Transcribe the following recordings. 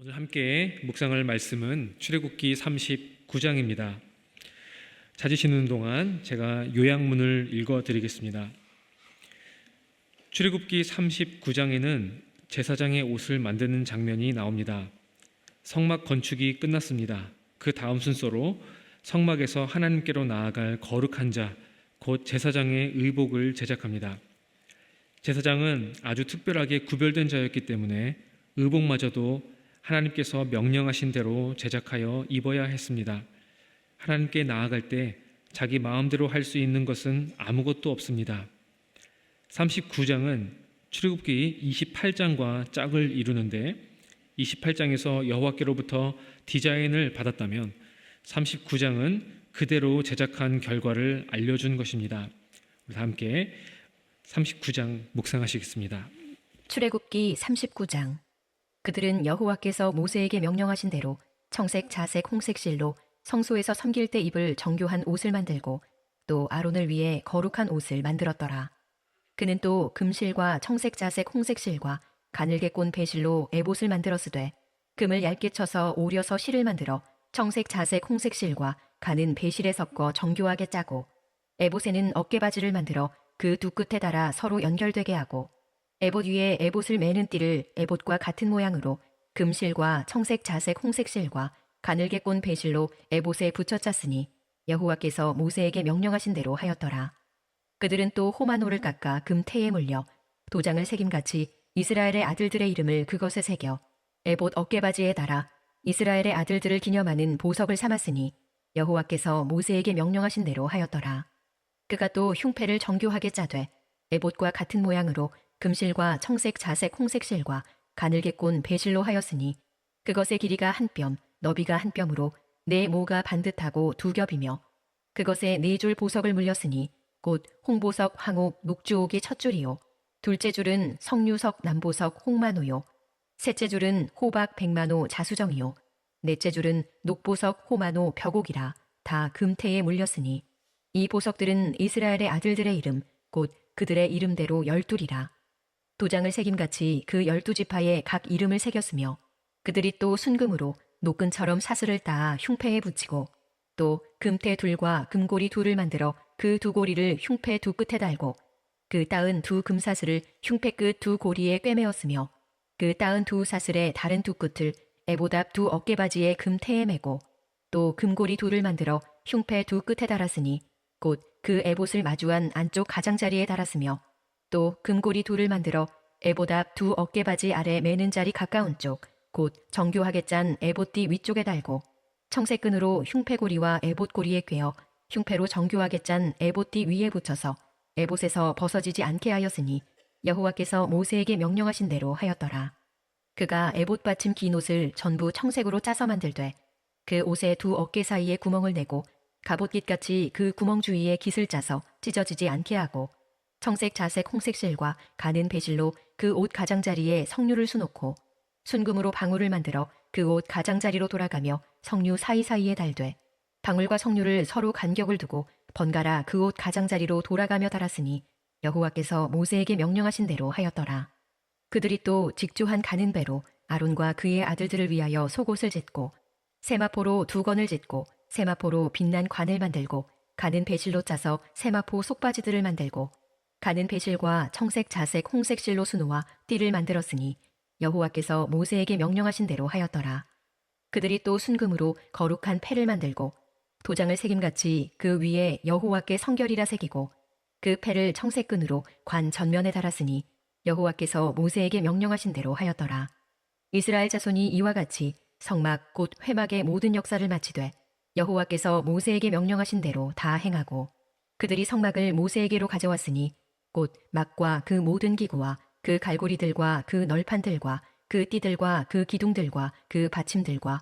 오늘 함께 묵상할 말씀은 출애굽기 39장입니다. 찾으시는 동안 제가 요약문을 읽어드리겠습니다. 출애굽기 39장에는 제사장의 옷을 만드는 장면이 나옵니다. 성막 건축이 끝났습니다. 그 다음 순서로 성막에서 하나님께로 나아갈 거룩한 자, 곧 제사장의 의복을 제작합니다. 제사장은 아주 특별하게 구별된 자였기 때문에 의복마저도 하나님께서 명령하신 대로 제작하여 입어야 했습니다. 하나님께 나아갈 때 자기 마음대로 할 수 있는 것은 아무것도 없습니다. 39장은 출애굽기 28장과 짝을 이루는데 28장에서 여호와께로부터 디자인을 받았다면 39장은 그대로 제작한 결과를 알려준 것입니다. 우리 함께 39장 묵상하시겠습니다. 출애굽기 39장. 그들은 여호와께서 모세에게 명령하신 대로 청색, 자색, 홍색 실로 성소에서 섬길 때 입을 정교한 옷을 만들고 또 아론을 위해 거룩한 옷을 만들었더라. 그는 또 금실과 청색, 자색, 홍색 실과 가늘게 꼰 배실로 에봇을 만들었으되 금을 얇게 쳐서 오려서 실을 만들어 청색, 자색, 홍색 실과 가는 배실에 섞어 정교하게 짜고 에봇에는 어깨바지를 만들어 그 두 끝에 달아 서로 연결되게 하고 에봇 위에 에봇을 매는 띠를 에봇과 같은 모양으로 금실과 청색, 자색, 홍색 실과 가늘게 꼰 배실로 에봇에 붙여 짰으니 여호와께서 모세에게 명령하신 대로 하였더라. 그들은 또 호마노를 깎아 금태에 물려 도장을 새김같이 이스라엘의 아들들의 이름을 그것에 새겨 에봇 어깨바지에 달아 이스라엘의 아들들을 기념하는 보석을 삼았으니 여호와께서 모세에게 명령하신 대로 하였더라. 그가 또 흉패를 정교하게 짜되 에봇과 같은 모양으로 금실과 청색, 자색, 홍색 실과 가늘게 꼰 배실로 하였으니 그것의 길이가 한 뼘, 너비가 한 뼘으로 네 모가 반듯하고 두 겹이며 그것에 네 줄 보석을 물렸으니 곧 홍보석, 황옥, 녹주옥이 첫 줄이요 둘째 줄은 석류석, 남보석, 홍마노요 셋째 줄은 호박, 백마노, 자수정이요 넷째 줄은 녹보석, 호마노, 벽옥이라 다 금태에 물렸으니 이 보석들은 이스라엘의 아들들의 이름 곧 그들의 이름대로 12이라. 도장을 새김같이 그 12지파에 각 이름을 새겼으며 그들이 또 순금으로 노끈처럼 사슬을 따아 흉패에 붙이고 또 금태 둘과 금고리 둘을 만들어 그 두 고리를 흉패 두 끝에 달고 그 따은 두 금사슬을 흉패 끝 두 고리에 꿰매었으며 그 따은 두 사슬의 다른 두 끝을 에봇 앞 두 어깨바지에 금태에 매고 또 금고리 둘을 만들어 흉패 두 끝에 달았으니 곧 그 에봇을 마주한 안쪽 가장자리에 달았으며 또 금고리 둘을 만들어 에봇 앞 두 어깨바지 아래 매는 자리 가까운 쪽 곧 정교하게 짠 에봇띠 위쪽에 달고 청색끈으로 흉패고리와 에봇고리에 꿰어 흉패로 정교하게 짠 에봇띠 위에 붙여서 에봇에서 벗어지지 않게 하였으니 여호와께서 모세에게 명령하신 대로 하였더라. 그가 에봇 받침 긴 옷을 전부 청색으로 짜서 만들되 그 옷의 두 어깨 사이에 구멍을 내고 갑옷깃같이 그 구멍 주위에 깃을 짜서 찢어지지 않게 하고 청색, 자색, 홍색 실과 가는 배실로 그 옷 가장자리에 석류를 수놓고 순금으로 방울을 만들어 그 옷 가장자리로 돌아가며 석류 사이사이에 달되 방울과 석류를 서로 간격을 두고 번갈아 그 옷 가장자리로 돌아가며 달았으니 여호와께서 모세에게 명령하신 대로 하였더라. 그들이 또 직조한 가는 배로 아론과 그의 아들들을 위하여 속옷을 짓고 세마포로 두건을 짓고 세마포로 빛난 관을 만들고 가는 배실로 짜서 세마포 속바지들을 만들고 가는 배실과 청색, 자색, 홍색 실로 수놓아 띠를 만들었으니 여호와께서 모세에게 명령하신 대로 하였더라. 그들이 또 순금으로 거룩한 패를 만들고 도장을 새김같이 그 위에 여호와께 성결이라 새기고 그 패를 청색끈으로 관 전면에 달았으니 여호와께서 모세에게 명령하신 대로 하였더라. 이스라엘 자손이 이와 같이 성막 곧 회막의 모든 역사를 마치되 여호와께서 모세에게 명령하신 대로 다 행하고 그들이 성막을 모세에게로 가져왔으니 곧 막과 그 모든 기구와 그 갈고리들과 그 널판들과 그 띠들과 그 기둥들과 그 받침들과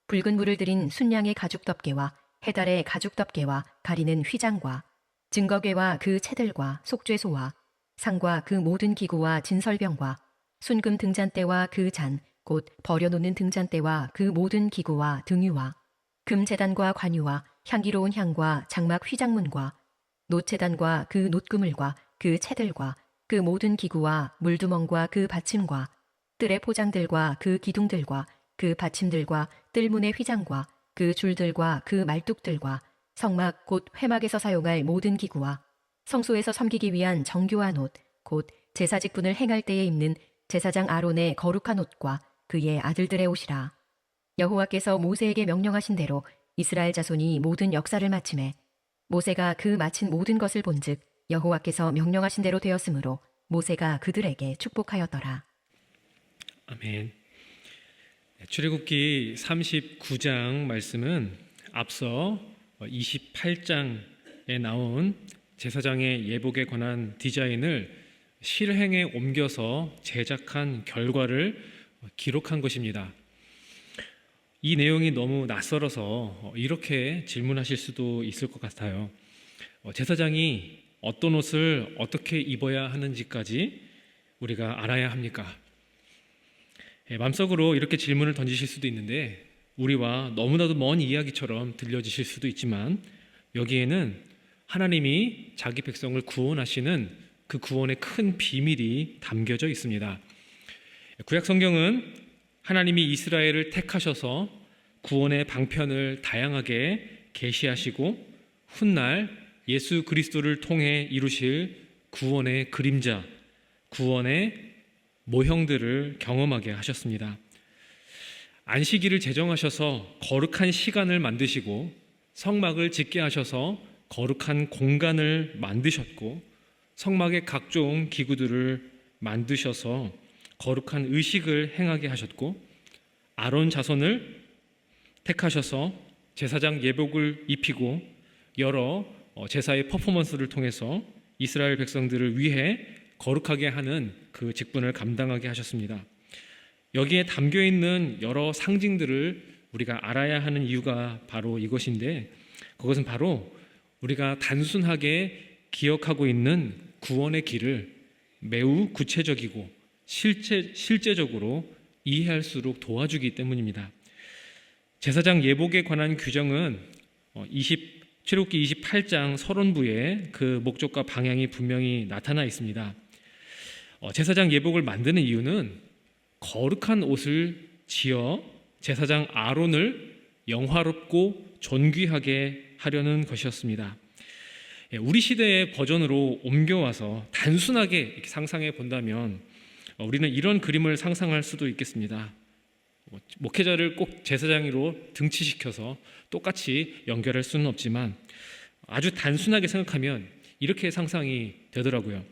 붉은 물을 들인 순양의 가죽 덮개와 해달의 가죽 덮개와 가리는 휘장과 증거궤와 그 채들과 속죄소와 상과 그 모든 기구와 진설병과 순금 등잔대와 그 잔 곧 버려놓는 등잔대와 그 모든 기구와 등유와 금제단과 관유와 향기로운 향과 장막 휘장문과 놋제단과 그 놋그물과 그 채들과 그 모든 기구와 물두멍과 그 받침과 뜰의 포장들과 그 기둥들과 그 받침들과 뜰문의 휘장과 그 줄들과 그 말뚝들과 성막 곧 회막에서 사용할 모든 기구와 성소에서 섬기기 위한 정교한 옷, 곧 제사 직분을 행할 때에 입는 제사장 아론의 거룩한 옷과 그의 아들들의 옷이라. 여호와께서 모세에게 명령하신 대로 이스라엘 자손이 모든 역사를 마침에 모세가 그 마친 모든 것을 본즉 여호와께서 명령하신 대로 되었으므로 모세가 그들에게 축복하였더라. 아멘. 출애굽기 39장 말씀은 앞서 28장에 나온 제사장의 예복에 관한 디자인을 실행에 옮겨서 제작한 결과를 기록한 것입니다. 이 내용이 너무 낯설어서 이렇게 질문하실 수도 있을 것 같아요. 제사장이 어떤 옷을 어떻게 입어야 하는지까지 우리가 알아야 합니까? 마음속으로 이렇게 질문을 던지실 수도 있는데 우리와 너무나도 먼 이야기처럼 들려지실 수도 있지만 여기에는 하나님이 자기 백성을 구원하시는 그 구원의 큰 비밀이 담겨져 있습니다. 구약 성경은 하나님이 이스라엘을 택하셔서 구원의 방편을 다양하게 계시하시고 훗날 예수 그리스도를 통해 이루실 구원의 그림자, 구원의 모형들을 경험하게 하셨습니다. 안식일을 제정하셔서 거룩한 시간을 만드시고 성막을 짓게 하셔서 거룩한 공간을 만드셨고 성막의 각종 기구들을 만드셔서 거룩한 의식을 행하게 하셨고 아론 자손을 택하셔서 제사장 예복을 입히고 여러 제사의 퍼포먼스를 통해서 이스라엘 백성들을 위해 거룩하게 하는 그 직분을 감당하게 하셨습니다. 여기에 담겨있는 여러 상징들을 우리가 알아야 하는 이유가 바로 이것인데 그것은 바로 우리가 단순하게 기억하고 있는 구원의 길을 매우 구체적이고 실제적으로 이해할수록 도와주기 때문입니다. 제사장 예복에 관한 규정은 출애굽기 28장 서론부에 그 목적과 방향이 분명히 나타나 있습니다. 제사장 예복을 만드는 이유는 거룩한 옷을 지어 제사장 아론을 영화롭고 존귀하게 하려는 것이었습니다. 우리 시대의 버전으로 옮겨와서 단순하게 이렇게 상상해 본다면 우리는 이런 그림을 상상할 수도 있겠습니다. 목회자를 꼭 제사장으로 등치시켜서 똑같이 연결할 수는 없지만 아주 단순하게 생각하면 이렇게 상상이 되더라고요.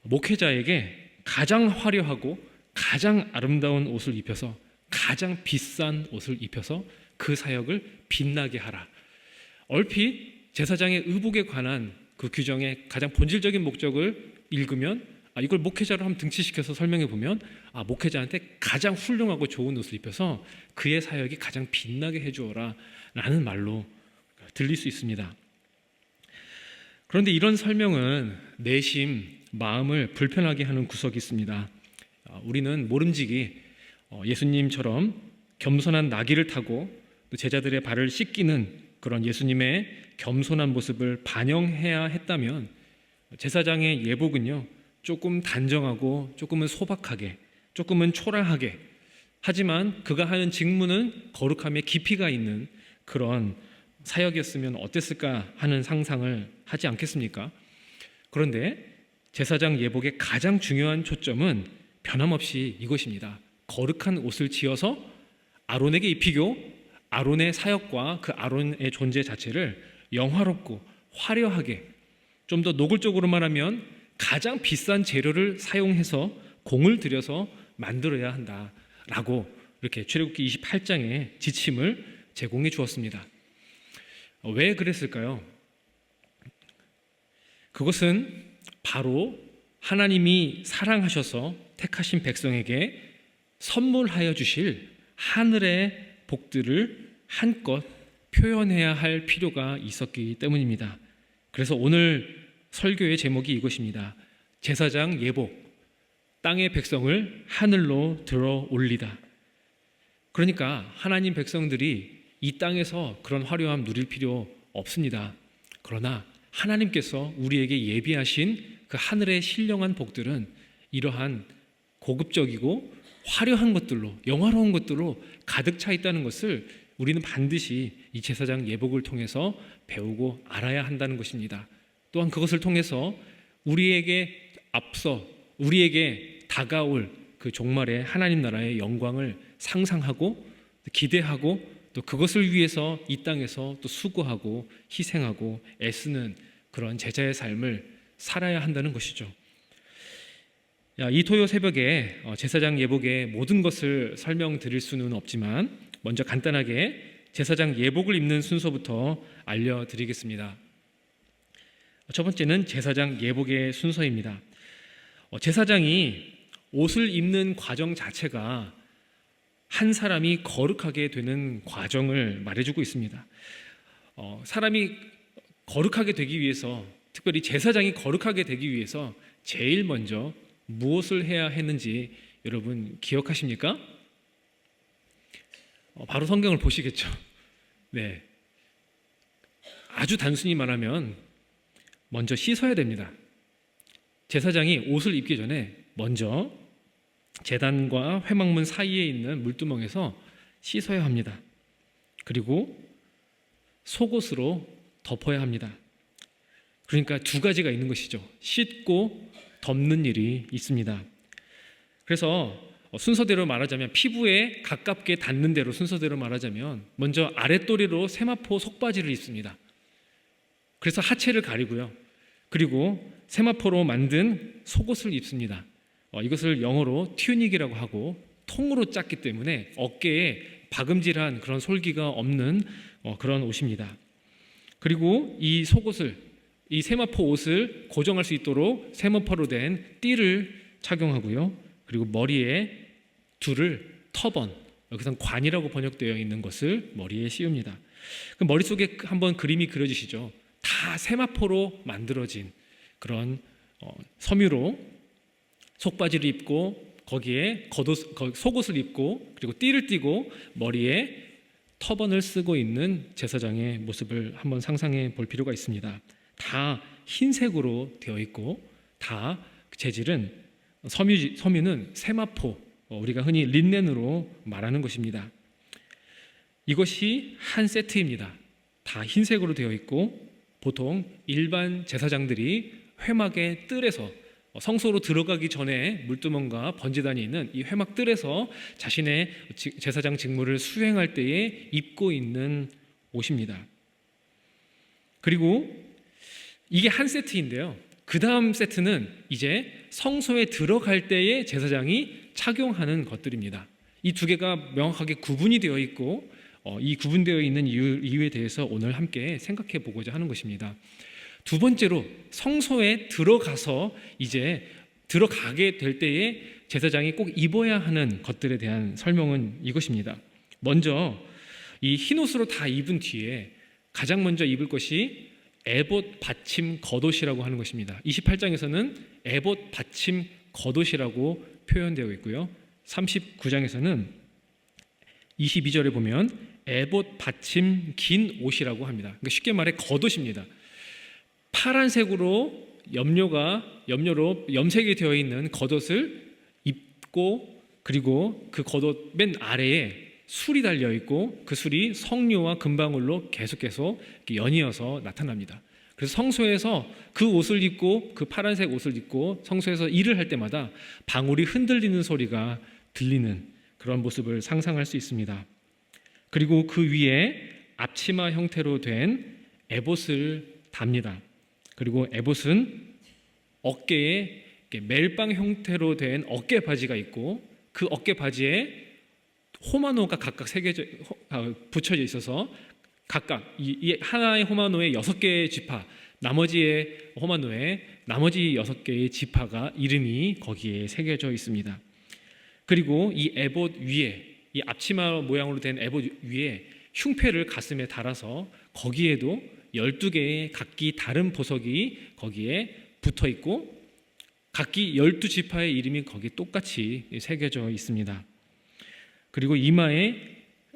목회자에게 가장 화려하고 가장 아름다운 옷을 입혀서 가장 비싼 옷을 입혀서 그 사역을 빛나게 하라. 얼핏 제사장의 의복에 관한 그 규정의 가장 본질적인 목적을 읽으면 이걸 목회자로 한번 등치시켜서 설명해 보면 목회자한테 가장 훌륭하고 좋은 옷을 입혀서 그의 사역이 가장 빛나게 해주어라 라는 말로 들릴 수 있습니다. 그런데 이런 설명은 내심 마음을 불편하게 하는 구석이 있습니다. 우리는 모름지기 예수님처럼 겸손한 나귀를 타고 또 제자들의 발을 씻기는 그런 예수님의 겸손한 모습을 반영해야 했다면 제사장의 예복은요 조금 단정하고 조금은 소박하게 조금은 초라하게 하지만 그가 하는 직무는 거룩함의 깊이가 있는 그런 사역이었으면 어땠을까 하는 상상을 하지 않겠습니까? 그런데 제사장 예복의 가장 중요한 초점은 변함없이 이것입니다. 거룩한 옷을 지어서 아론에게 입히고 아론의 사역과 그 아론의 존재 자체를 영화롭고 화려하게 좀 더 노골적으로 말하면 가장 비싼 재료를 사용해서 공을 들여서 만들어야 한다라고 이렇게 출애굽기 28장의 지침을 제공해 주었습니다. 왜 그랬을까요? 그것은 바로 하나님이 사랑하셔서 택하신 백성에게 선물하여 주실 하늘의 복들을 한껏 표현해야 할 필요가 있었기 때문입니다. 그래서 오늘 설교의 제목이 이것입니다. 제사장 예복, 땅의 백성을 하늘로 들어 올리다. 그러니까 하나님 백성들이 이 땅에서 그런 화려함 누릴 필요 없습니다. 그러나 하나님께서 우리에게 예비하신 그 하늘의 신령한 복들은 이러한 고급적이고 화려한 것들로, 영화로운 것들로 가득 차 있다는 것을 우리는 반드시 이 제사장 예복을 통해서 배우고 알아야 한다는 것입니다. 또한 그것을 통해서 우리에게 앞서 우리에게 다가올 그 종말의 하나님 나라의 영광을 상상하고 기대하고 또 그것을 위해서 이 땅에서 또 수고하고 희생하고 애쓰는 그런 제자의 삶을 살아야 한다는 것이죠. 이 토요 새벽에 제사장 예복의 모든 것을 설명드릴 수는 없지만 먼저 간단하게 제사장 예복을 입는 순서부터 알려드리겠습니다. 첫 번째는 제사장 예복의 순서입니다. 제사장이 옷을 입는 과정 자체가 한 사람이 거룩하게 되는 과정을 말해주고 있습니다. 사람이 거룩하게 되기 위해서, 특별히 제사장이 거룩하게 되기 위해서 제일 먼저 무엇을 해야 했는지 여러분 기억하십니까? 바로 성경을 보시겠죠. 네, 아주 단순히 말하면 먼저 씻어야 됩니다. 제사장이 옷을 입기 전에 먼저 제단과 회막문 사이에 있는 물두멍에서 씻어야 합니다. 그리고 속옷으로 덮어야 합니다. 그러니까 두 가지가 있는 것이죠. 씻고 덮는 일이 있습니다. 그래서 순서대로 말하자면, 피부에 가깝게 닿는 대로 순서대로 말하자면 먼저 아랫도리로 세마포 속바지를 입습니다. 그래서 하체를 가리고요. 그리고 세마포로 만든 속옷을 입습니다. 이것을 영어로 튜닉이라고 하고 통으로 짰기 때문에 어깨에 박음질한 그런 솔기가 없는 그런 옷입니다. 그리고 이 속옷을, 이 세마포 옷을 고정할 수 있도록 세마포로 된 띠를 착용하고요. 그리고 머리에 둘을 터번, 여기서 관이라고 번역되어 있는 것을 머리에 씌웁니다. 그 머릿속에 한번 그림이 그려지시죠? 다 세마포로 만들어진 그런 섬유로 속바지를 입고 거기에 속옷을 입고 그리고 띠를 띠고 머리에 터번을 쓰고 있는 제사장의 모습을 한번 상상해 볼 필요가 있습니다. 다 흰색으로 되어 있고 다 재질은 섬유는 세마포, 우리가 흔히 린넨으로 말하는 것입니다. 이것이 한 세트입니다. 다 흰색으로 되어 있고 보통 일반 제사장들이 회막의 뜰에서 성소로 들어가기 전에 물두멍과 번제단이 있는 이 회막 뜰에서 자신의 제사장 직무를 수행할 때에 입고 있는 옷입니다. 그리고 이게 한 세트인데요. 그 다음 세트는 이제 성소에 들어갈 때에 제사장이 착용하는 것들입니다. 이 두 개가 명확하게 구분이 되어 있고 이 구분되어 있는 이유에 대해서 오늘 함께 생각해 보고자 하는 것입니다. 두 번째로 성소에 들어가서 이제 들어가게 될 때에 제사장이 꼭 입어야 하는 것들에 대한 설명은 이것입니다. 먼저 이 흰옷으로 다 입은 뒤에 가장 먼저 입을 것이 에봇 받침 겉옷이라고 하는 것입니다. 28장에서는 에봇 받침 겉옷이라고 표현되어 있고요. 39장에서는 22절에 보면 에봇 받침 긴 옷이라고 합니다. 그러니까 쉽게 말해 겉옷입니다. 파란색으로 염료로 염색이 되어 있는 겉옷을 입고 그리고 그 겉옷 맨 아래에 술이 달려 있고 그 술이 석류와 금방울로 계속해서 연이어서 나타납니다. 그래서 성소에서 그 옷을 입고 그 파란색 옷을 입고 성소에서 일을 할 때마다 방울이 흔들리는 소리가 들리는 그런 모습을 상상할 수 있습니다. 그리고 그 위에 앞치마 형태로 된 에봇을 답니다. 그리고 에봇은 어깨에 멜빵 형태로 된 어깨 바지가 있고 그 어깨 바지에 호마노가 각각 붙여져 있어서 각각 이 하나의 호마노에 6개의 지파, 나머지의 호마노에 나머지 6개의 지파가 이름이 거기에 새겨져 있습니다. 그리고 이 에봇 위에, 이 앞치마 모양으로 된 에봇 위에 흉패를 가슴에 달아서 거기에도 12개의 각기 다른 보석이 거기에 붙어 있고 각기 12지파의 이름이 거기에 똑같이 새겨져 있습니다. 그리고 이마에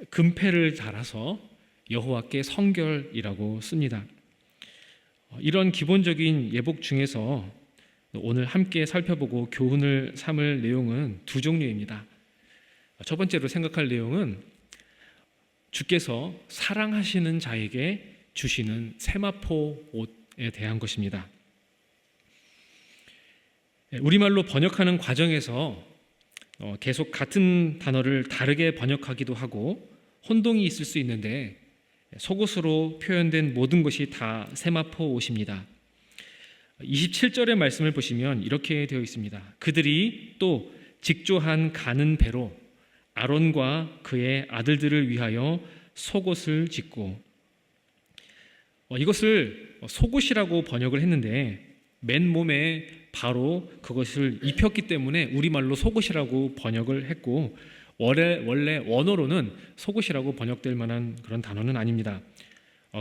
금패를 달아서 여호와께 성결이라고 씁니다. 이런 기본적인 예복 중에서 오늘 함께 살펴보고 교훈을 삼을 내용은 두 종류입니다. 첫 번째로 생각할 내용은 주께서 사랑하시는 자에게 주시는 세마포 옷에 대한 것입니다. 우리말로 번역하는 과정에서 계속 같은 단어를 다르게 번역하기도 하고 혼동이 있을 수 있는데, 속옷으로 표현된 모든 것이 다 세마포 옷입니다. 27절의 말씀을 보시면 이렇게 되어 있습니다. 그들이 또 직조한 가는 배로 아론과 그의 아들들을 위하여 속옷을 짓고, 이것을 속옷이라고 번역을 했는데 맨몸에 바로 그것을 입혔기 때문에 우리말로 속옷이라고 번역을 했고, 원래 원어로는 속옷이라고 번역될 만한 그런 단어는 아닙니다.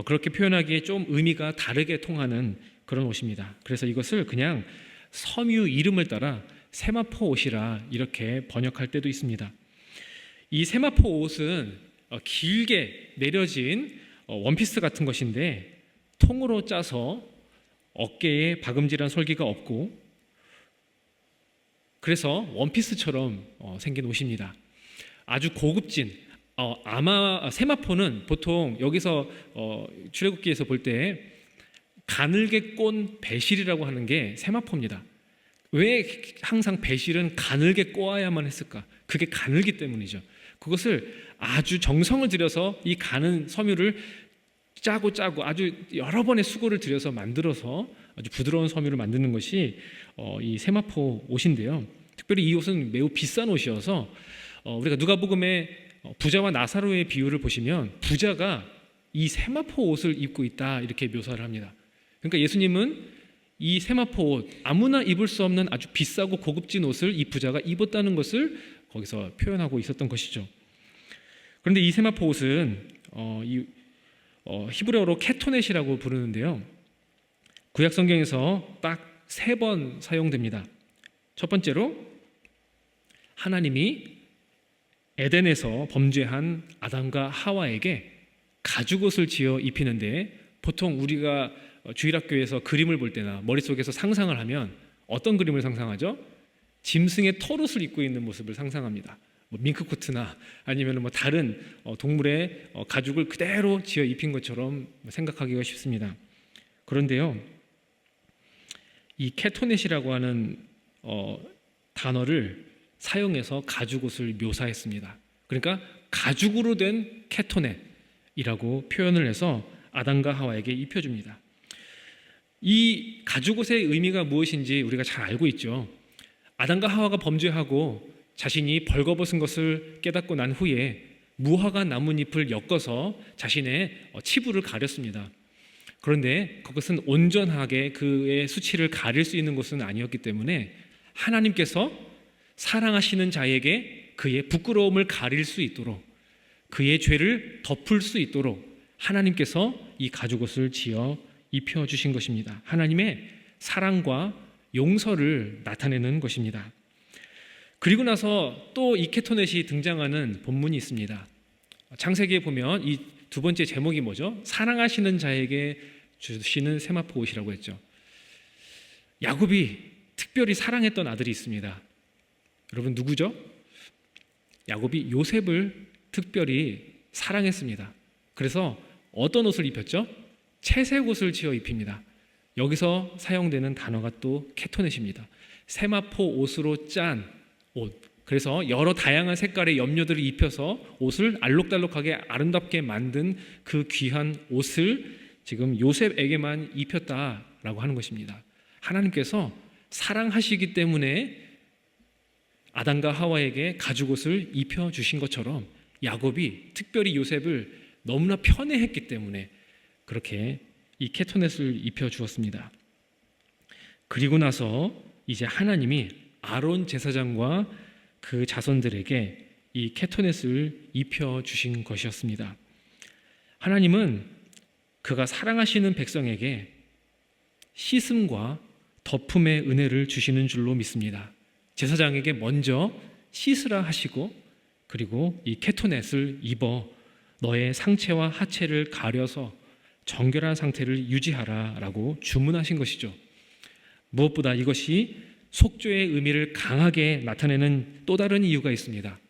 그렇게 표현하기에 좀 의미가 다르게 통하는 그런 옷입니다. 그래서 이것을 그냥 섬유 이름을 따라 세마포 옷이라 이렇게 번역할 때도 있습니다. 이 세마포 옷은 길게 내려진 원피스 같은 것인데, 통으로 짜서 어깨에 박음질한 솔기가 없고, 그래서 원피스처럼 생긴 옷입니다. 아주 고급진, 아마 세마포는 보통 여기서 출애굽기에서 볼 때 가늘게 꼰 배실이라고 하는 게 세마포입니다. 왜 항상 배실은 가늘게 꼬아야만 했을까? 그게 가늘기 때문이죠. 그것을 아주 정성을 들여서 이 가는 섬유를 짜고 아주 여러 번의 수고를 들여서 만들어서 아주 부드러운 섬유를 만드는 것이 이 세마포 옷인데요. 특별히 이 옷은 매우 비싼 옷이어서 우리가 누가복음의 부자와 나사로의 비유를 보시면 부자가 이 세마포 옷을 입고 있다 이렇게 묘사를 합니다. 그러니까 예수님은 이 세마포 옷, 아무나 입을 수 없는 아주 비싸고 고급진 옷을 이 부자가 입었다는 것을 거기서 표현하고 있었던 것이죠. 그런데 이 세마포 옷은 히브리어로 케토넷이라고 부르는데요, 구약 성경에서 딱 3번 사용됩니다. 첫 번째로 하나님이 에덴에서 범죄한 아담과 하와에게 가죽옷을 지어 입히는데, 보통 우리가 주일학교에서 그림을 볼 때나 머릿속에서 상상을 하면 어떤 그림을 상상하죠? 짐승의 털옷을 입고 있는 모습을 상상합니다. 밍크코트나 아니면 다른 동물의 가죽을 그대로 지어 입힌 것처럼 생각하기가 쉽습니다. 그런데요, 이 케토넷이라고 하는 단어를 사용해서 가죽옷을 묘사했습니다. 그러니까 가죽으로 된 케토넷이라고 표현을 해서 아담과 하와에게 입혀줍니다. 이 가죽옷의 의미가 무엇인지 우리가 잘 알고 있죠. 아담과 하와가 범죄하고 자신이 벌거벗은 것을 깨닫고 난 후에 무화과 나뭇잎을 엮어서 자신의 치부를 가렸습니다. 그런데 그것은 온전하게 그의 수치를 가릴 수 있는 것은 아니었기 때문에 하나님께서 사랑하시는 자에게 그의 부끄러움을 가릴 수 있도록, 그의 죄를 덮을 수 있도록 하나님께서 이 가죽옷을 지어 입혀주신 것입니다. 하나님의 사랑과 용서를 나타내는 것입니다. 그리고 나서 또 이 케토넷이 등장하는 본문이 있습니다. 창세기에 보면 이 두 번째 제목이 뭐죠? 사랑하시는 자에게 주시는 세마포 옷이라고 했죠. 야곱이 특별히 사랑했던 아들이 있습니다. 여러분 누구죠? 야곱이 요셉을 특별히 사랑했습니다. 그래서 어떤 옷을 입혔죠? 채색 옷을 지어 입힙니다. 여기서 사용되는 단어가 또 케토넷입니다. 세마포 옷으로 짠 옷. 그래서 여러 다양한 색깔의 염료들을 입혀서 옷을 알록달록하게 아름답게 만든 그 귀한 옷을 지금 요셉에게만 입혔다라고 하는 것입니다. 하나님께서 사랑하시기 때문에 아담과 하와에게 가죽옷을 입혀주신 것처럼 야곱이 특별히 요셉을 너무나 편애했기 때문에 그렇게 이 케토넷을 입혀주었습니다. 그리고 나서 이제 하나님이 아론 제사장과 그 자손들에게 이 케토넷을 입혀주신 것이었습니다. 하나님은 그가 사랑하시는 백성에게 씻음과 덮음의 은혜를 주시는 줄로 믿습니다. 제사장에게 먼저 씻으라 하시고, 그리고 이 케토넷을 입어 너의 상체와 하체를 가려서 정결한 상태를 유지하라 라고 주문하신 것이죠. 무엇보다 이것이 속죄의 의미를 강하게 나타내는 또 다른 이유가 있습니다.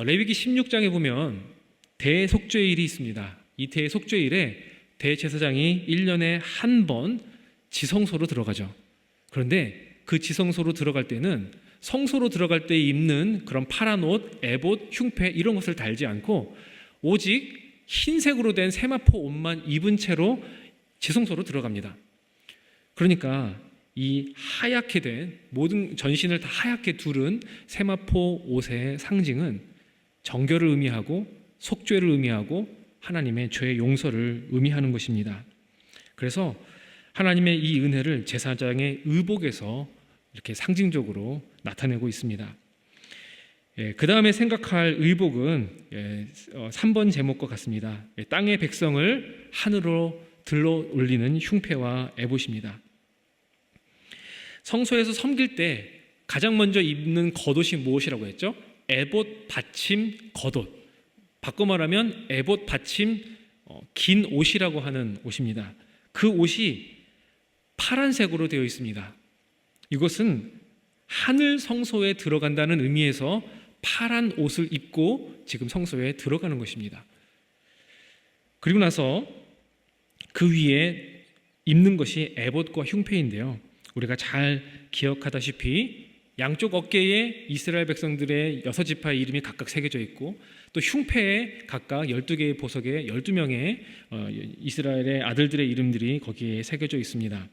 레위기 16장에 보면 대속죄일이 있습니다. 이 대속죄일에 대제사장이 1년에 한 번 지성소로 들어가죠. 그런데 그 지성소로 들어갈 때는 성소로 들어갈 때 입는 그런 파란 옷, 에봇, 흉패 이런 것을 달지 않고 오직 흰색으로 된 세마포 옷만 입은 채로 지성소로 들어갑니다. 그러니까 이 하얗게 된 모든 전신을 다 하얗게 두른 세마포 옷의 상징은 정결을 의미하고 속죄를 의미하고 하나님의 죄의 용서를 의미하는 것입니다. 그래서 하나님의 이 은혜를 제사장의 의복에서 이렇게 상징적으로 나타내고 있습니다. 그 다음에 생각할 의복은 3번 제목과 같습니다. 땅의 백성을 하늘로 들러 올리는 흉패와 에봇입니다. 성소에서 섬길 때 가장 먼저 입는 겉옷이 무엇이라고 했죠? 에봇 받침 겉옷. 바꿔 말하면 에봇 받침 긴 옷이라고 하는 옷입니다. 그 옷이 파란색으로 되어 있습니다. 이것은 하늘 성소에 들어간다는 의미에서 파란 옷을 입고 지금 성소에 들어가는 것입니다. 그리고 나서 그 위에 입는 것이 에봇과 흉패인데요. 우리가 잘 기억하다시피 양쪽 어깨에 이스라엘 백성들의 6지파의 이름이 각각 새겨져 있고 또 흉패에 각각 12개의 보석에 12명의 이스라엘의 아들들의 이름들이 거기에 새겨져 있습니다.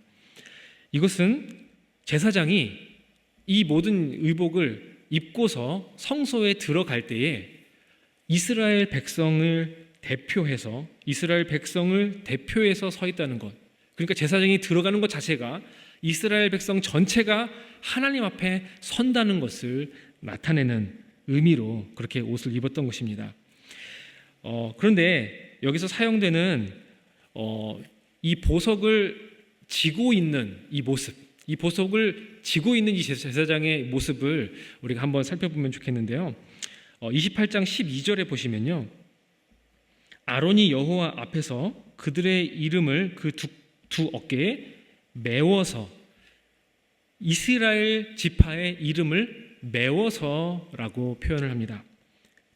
이것은 제사장이 이 모든 의복을 입고서 성소에 들어갈 때에 이스라엘 백성을 대표해서 서 있다는 것. 그러니까 제사장이 들어가는 것 자체가 이스라엘 백성 전체가 하나님 앞에 선다는 것을 나타내는 의미로 그렇게 옷을 입었던 것입니다. 그런데 여기서 사용되는 이 보석을 지고 있는 이 모습, 이 보석을 지고 있는 이 제사장의 모습을 우리가 한번 살펴보면 좋겠는데요. 28장 12절에 보시면요, 아론이 여호와 앞에서 그들의 이름을 그 두 어깨에 메워서, 이스라엘 지파의 이름을 메워서라고 표현을 합니다.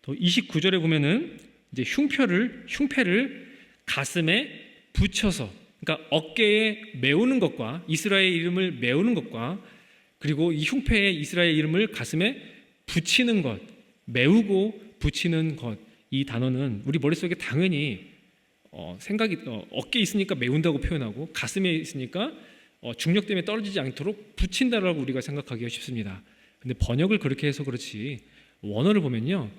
또 29절에 보면은 이제 흉패를 가슴에 붙여서, 그러니까 어깨에 메우는 것과 이스라엘 이름을 메우는 것과 그리고 이 흉패에 이스라엘 이름을 가슴에 붙이는 것, 메우고 붙이는 것, 이 단어는 우리 머릿속에 당연히 어깨에 있으니까 메운다고 표현하고 가슴에 있으니까 중력 때문에 떨어지지 않도록 붙인다라고 우리가 생각하기가 쉽습니다. 근데 번역을 그렇게 해서 그렇지 원어를 보면요,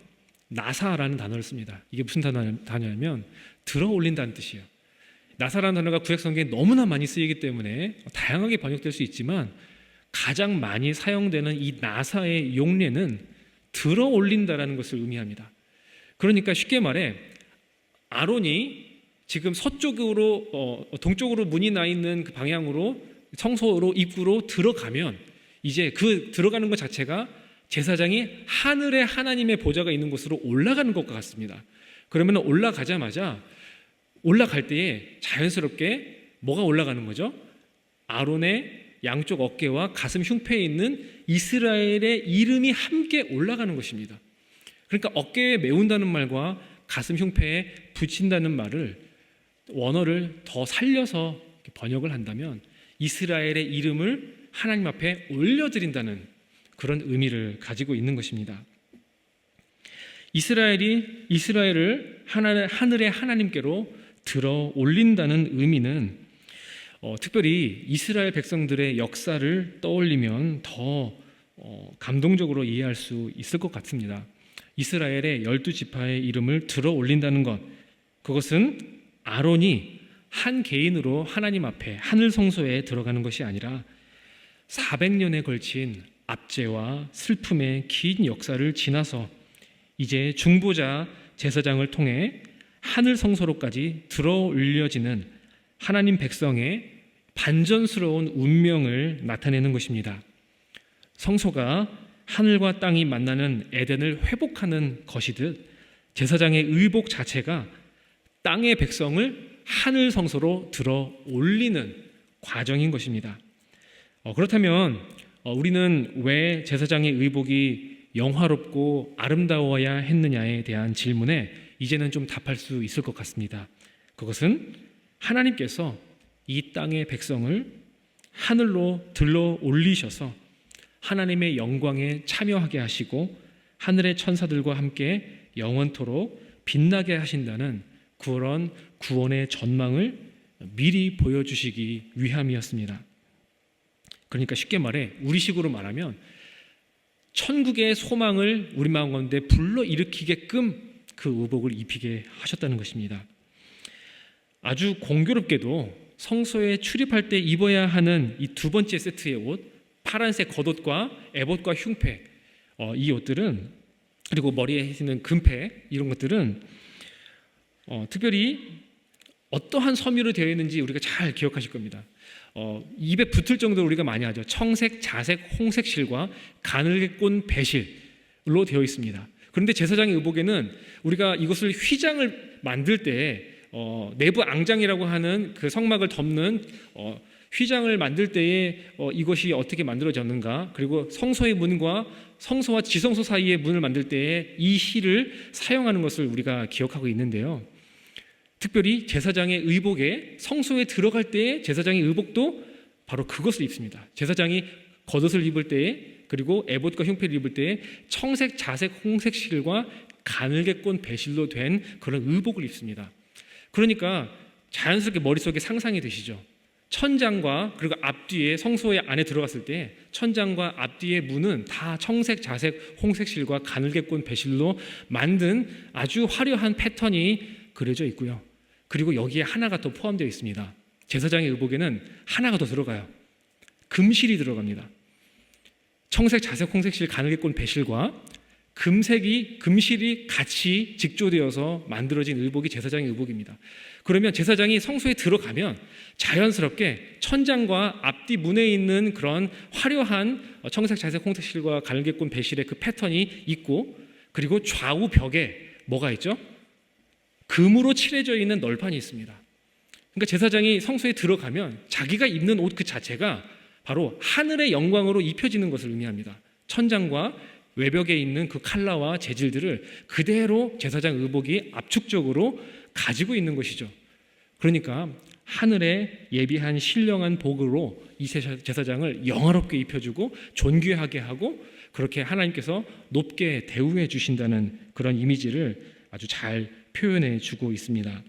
나사라는 단어를 씁니다. 이게 무슨 단어냐면 들어 올린다는 뜻이에요. 나사라는 단어가 구약 성경에 너무나 많이 쓰이기 때문에 다양하게 번역될 수 있지만 가장 많이 사용되는 이 나사의 용례는 들어 올린다라는 것을 의미합니다. 그러니까 쉽게 말해 아론이 지금 서쪽으로 동쪽으로 문이 나 있는 그 방향으로 성소로 입구로 들어가면 이제 그 들어가는 것 자체가 제사장이 하늘에 하나님의 보좌가 있는 곳으로 올라가는 것과 같습니다. 그러면 올라가자마자 올라갈 때에 자연스럽게 뭐가 올라가는 거죠? 아론의 양쪽 어깨와 가슴 흉패에 있는 이스라엘의 이름이 함께 올라가는 것입니다. 그러니까 어깨에 메운다는 말과 가슴 흉패에 붙인다는 말을 원어를 더 살려서 번역을 한다면 이스라엘의 이름을 하나님 앞에 올려드린다는 그런 의미를 가지고 있는 것입니다. 이스라엘을 하늘의 하나님께로 들어 올린다는 의미는 특별히 이스라엘 백성들의 역사를 떠올리면 더 감동적으로 이해할 수 있을 것 같습니다. 이스라엘의 12지파의 이름을 들어 올린다는 것, 그것은 아론이 한 개인으로 하나님 앞에 하늘 성소에 들어가는 것이 아니라 400년에 걸친 압제와 슬픔의 긴 역사를 지나서 이제 중보자 제사장을 통해 하늘 성소로까지 들어 올려지는 하나님 백성의 반전스러운 운명을 나타내는 것입니다. 성소가 하늘과 땅이 만나는 에덴을 회복하는 것이듯 제사장의 의복 자체가 땅의 백성을 하늘 성소로 들어 올리는 과정인 것입니다. 그렇다면 우리는 왜 제사장의 의복이 영화롭고 아름다워야 했느냐에 대한 질문에 이제는 좀 답할 수 있을 것 같습니다. 그것은 하나님께서 이 땅의 백성을 하늘로 들러 올리셔서 하나님의 영광에 참여하게 하시고 하늘의 천사들과 함께 영원토록 빛나게 하신다는 그런 구원의 전망을 미리 보여주시기 위함이었습니다. 그러니까 쉽게 말해 우리식으로 말하면 천국의 소망을 우리 마음 가운데 불러일으키게끔 그 의복을 입히게 하셨다는 것입니다. 아주 공교롭게도 성소에 출입할 때 입어야 하는 이 두 번째 세트의 옷, 파란색 겉옷과 에봇과 흉패, 이 옷들은, 그리고 머리에 있는 금패, 이런 것들은 특별히 어떠한 섬유로 되어 있는지 우리가 잘 기억하실 겁니다. 입에 붙을 정도로 우리가 많이 하죠. 청색, 자색, 홍색 실과 가늘게 꼰 배실로 되어 있습니다. 그런데 제사장의 의복에는 우리가 이것을 휘장을 만들 때 내부 앙장이라고 하는 그 성막을 덮는 휘장을 만들 때에 이것이 어떻게 만들어졌는가, 그리고 성소의 문과 성소와 지성소 사이의 문을 만들 때에 이 실을 사용하는 것을 우리가 기억하고 있는데요. 특별히 제사장의 의복에 성소에 들어갈 때에 제사장의 의복도 바로 그것을 입습니다. 제사장이 겉옷을 입을 때에, 그리고 에봇과 흉패를 입을 때에 청색, 자색, 홍색 실과 가늘게 꼰 배실로 된 그런 의복을 입습니다. 그러니까 자연스럽게 머릿속에 상상이 되시죠. 천장과 그리고 앞뒤에 성소의 안에 들어갔을 때 천장과 앞뒤의 문은 다 청색, 자색, 홍색 실과 가늘게 꼰 배실로 만든 아주 화려한 패턴이 그려져 있고요. 그리고 여기에 하나가 또 포함되어 있습니다. 제사장의 의복에는 하나가 더 들어가요. 금실이 들어갑니다. 청색, 자색, 홍색 실, 가늘게 꼰 배실과 금실이 같이 직조되어서 만들어진 의복이 제사장의 의복입니다. 그러면 제사장이 성소에 들어가면 자연스럽게 천장과 앞뒤 문에 있는 그런 화려한 청색, 자색, 홍색 실과 가늘게 꼰 배실의 그 패턴이 있고, 그리고 좌우 벽에 뭐가 있죠? 금으로 칠해져 있는 널판이 있습니다. 그러니까 제사장이 성소에 들어가면 자기가 입는 옷 그 자체가 바로 하늘의 영광으로 입혀지는 것을 의미합니다. 천장과 외벽에 있는 그 칼라와 재질들을 그대로 제사장 의복이 압축적으로 가지고 있는 것이죠. 그러니까 하늘에 예비한 신령한 복으로 이 제사장을 영화롭게 입혀주고 존귀하게 하고, 그렇게 하나님께서 높게 대우해 주신다는 그런 이미지를 아주 잘 표현해 주고 있습니다.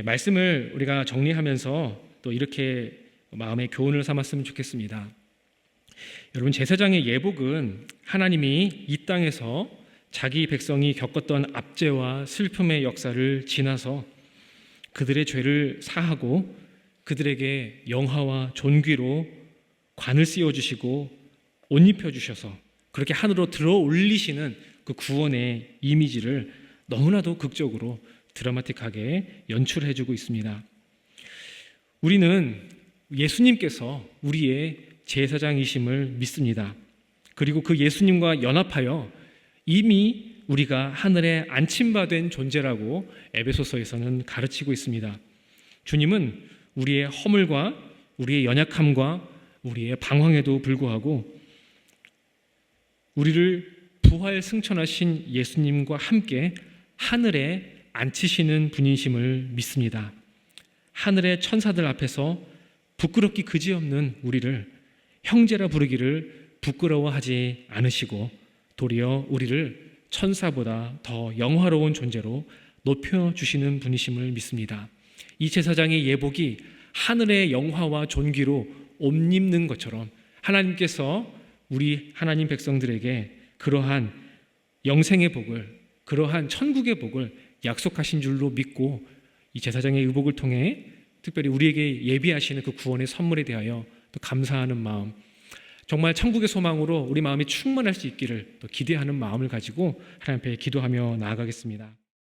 말씀을 우리가 정리하면서 또 이렇게 마음의 교훈을 삼았으면 좋겠습니다. 여러분, 제사장의 예복은 하나님이 이 땅에서 자기 백성이 겪었던 압제와 슬픔의 역사를 지나서 그들의 죄를 사하고 그들에게 영화와 존귀로 관을 씌워주시고 옷 입혀주셔서 그렇게 하늘로 들어 올리시는 그 구원의 이미지를 너무나도 극적으로 드라마틱하게 연출해주고 있습니다. 우리는 예수님께서 우리의 제사장이심을 믿습니다. 그리고 그 예수님과 연합하여 이미 우리가 하늘에 안침받은 존재라고 에베소서에서는 가르치고 있습니다. 주님은 우리의 허물과 우리의 연약함과 우리의 방황에도 불구하고 우리를 부활 승천하신 예수님과 함께 하늘에 앉히시는 분이심을 믿습니다. 하늘의 천사들 앞에서 부끄럽기 그지없는 우리를 형제라 부르기를 부끄러워하지 않으시고 도리어 우리를 천사보다 더 영화로운 존재로 높여주시는 분이심을 믿습니다. 이 제사장의 예복이 하늘의 영화와 존귀로 옷 입는 것처럼 하나님께서 우리 하나님 백성들에게 그러한 영생의 복을, 그러한 천국의 복을 약속하신 줄로 믿고 이 제사장의 의복을 통해 특별히 우리에게 예비하시는 그 구원의 선물에 대하여 또 감사하는 마음, 정말 천국의 소망으로 우리 마음이 충만할 수 있기를 또 기대하는 마음을 가지고 하나님 앞에 기도하며 나아가겠습니다.